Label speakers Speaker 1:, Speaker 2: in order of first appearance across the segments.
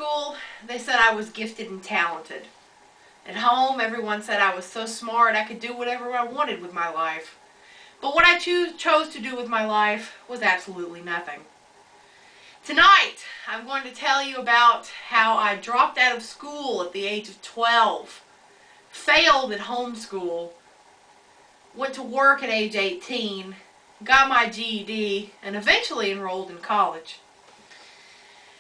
Speaker 1: school, they said I was gifted and talented. At home, everyone said I was so smart I could do whatever I wanted with my life. But what I chose to do with my life was absolutely nothing. Tonight, I'm going to tell you about how I dropped out of school at the age of 12, failed at homeschool, went to work at age 18, got my GED, and eventually enrolled in college.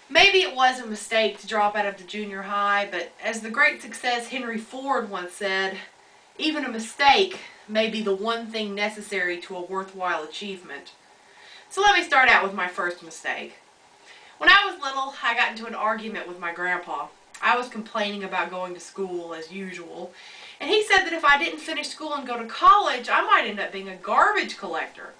Speaker 1: Maybe it was a mistake to drop out of the junior high, but as the great success Henry Ford once said, even a mistake may be the one thing necessary to a worthwhile achievement. So let me start out with my first mistake. When I was little, I got into an argument with my grandpa. I was complaining about going to school as usual, and he said that if I didn't finish school and go to college, I might end up being a garbage collector.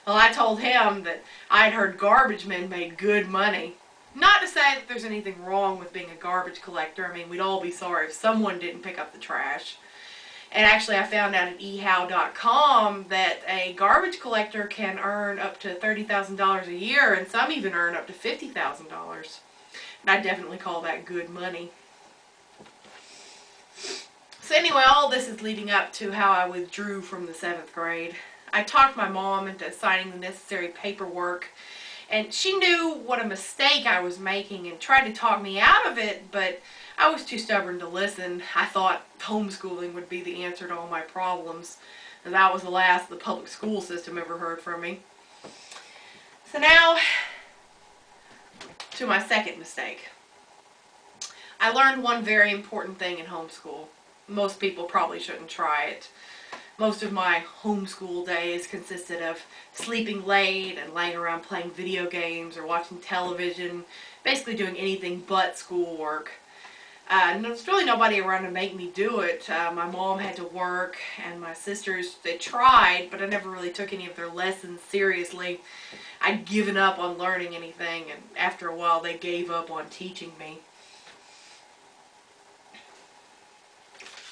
Speaker 1: Well, I told him that I had heard garbage men made good money. Not to say that there's anything wrong with being a garbage collector. I mean, we'd all be sorry if someone didn't pick up the trash. And actually, I found out at ehow.com that a garbage collector can earn up to $30,000 a year, and some even earn up to $50,000. And I definitely call that good money. So anyway, all this is leading up to how I withdrew from the 7th grade. I talked my mom into signing the necessary paperwork, and she knew what a mistake I was making and tried to talk me out of it, but I was too stubborn to listen. I thought homeschooling would be the answer to all my problems, and that was the last the public school system ever heard from me. So now, to my second mistake. I learned one very important thing in homeschool. Most people probably shouldn't try it. Most of my homeschool days consisted of sleeping late and laying around playing video games or watching television, basically doing anything but schoolwork. There's really nobody around to make me do it. My mom had to work, and my sisters, they tried, but I never really took any of their lessons seriously. I'd given up on learning anything, and after a while they gave up on teaching me.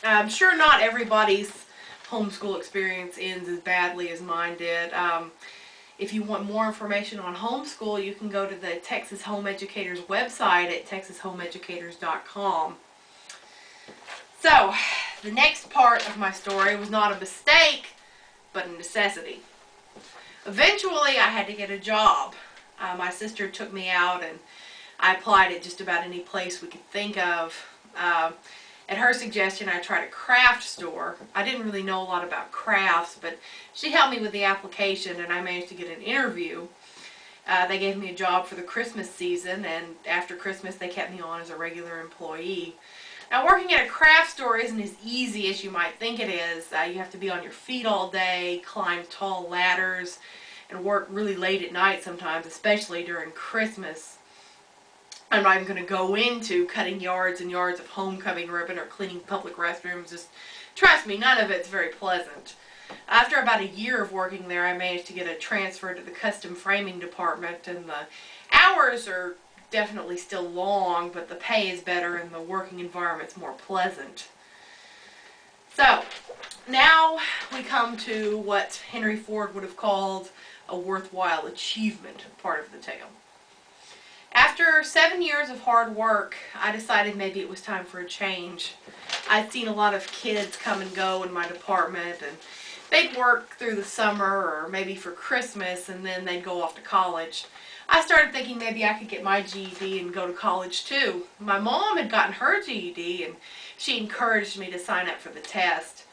Speaker 1: I'm sure not everybody's homeschool experience ends as badly as mine did. If you want more information on homeschool, you can go to the Texas Home Educators website at texashomeeducators.com. So, the next part of my story was not a mistake, but a necessity. Eventually, I had to get a job. My sister took me out, and I applied at just about any place we could think of. At her suggestion, I tried a craft store. I didn't really know a lot about crafts, but she helped me with the application, and I managed to get an interview. They gave me a job for the Christmas season, and after Christmas they kept me on as a regular employee. Now, working at a craft store isn't as easy as you might think it is. You have to be on your feet all day, climb tall ladders, and work really late at night sometimes, especially during Christmas. I'm not even going to go into cutting yards and yards of homecoming ribbon or cleaning public restrooms. Just trust me, none of it's very pleasant. After about a year of working there, I managed to get a transfer to the custom framing department, and the hours are definitely still long, but the pay is better and the working environment's more pleasant. So, now we come to what Henry Ford would have called a worthwhile achievement part of the tale. After 7 years of hard work, I decided maybe it was time for a change. I'd seen a lot of kids come and go in my department, and they'd work through the summer or maybe for Christmas, and then they'd go off to college. I started thinking maybe I could get my GED and go to college too. My mom had gotten her GED, and she encouraged me to sign up for the test.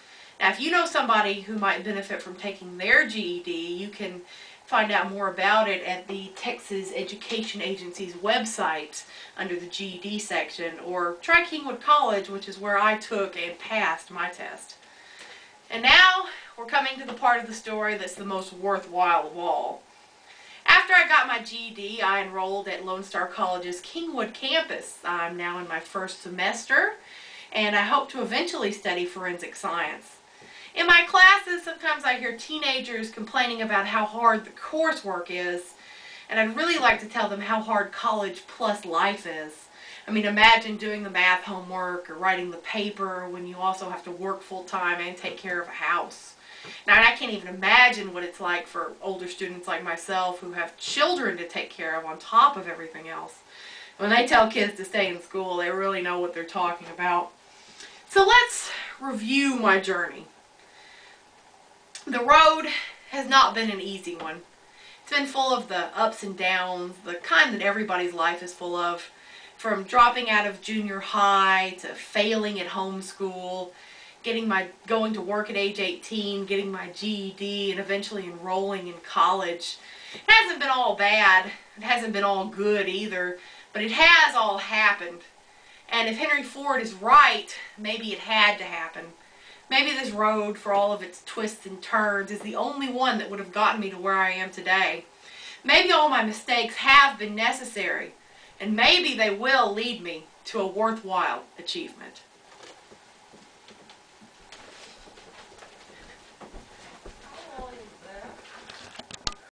Speaker 1: Now, if you know somebody who might benefit from taking their GED, you can find out more about it at the Texas Education Agency's website under the GED section, or try Kingwood College, which is where I took and passed my test. And now we're coming to the part of the story that's the most worthwhile of all. After I got my GED, I enrolled at Lone Star College's Kingwood campus. I'm now in my first semester, and I hope to eventually study forensic science. In my classes, sometimes I hear teenagers complaining about how hard the coursework is, and I'd really like to tell them how hard college plus life is. I mean, imagine doing the math homework or writing the paper when you also have to work full-time and take care of a house. Now, I can't even imagine what it's like for older students like myself who have children to take care of on top of everything else. When they tell kids to stay in school, they really know what they're talking about. So let's review my journey. The road has not been an easy one. It's been full of the ups and downs, the kind that everybody's life is full of. From dropping out of junior high to failing at homeschool, going to work at age 18, getting my GED, and eventually enrolling in college. It hasn't been all bad. It hasn't been all good either, but it has all happened. And if Henry Ford is right, maybe it had to happen. Maybe this road, for all of its twists and turns, is the only one that would have gotten me to where I am today. Maybe all my mistakes have been necessary, and maybe they will lead me to a worthwhile achievement.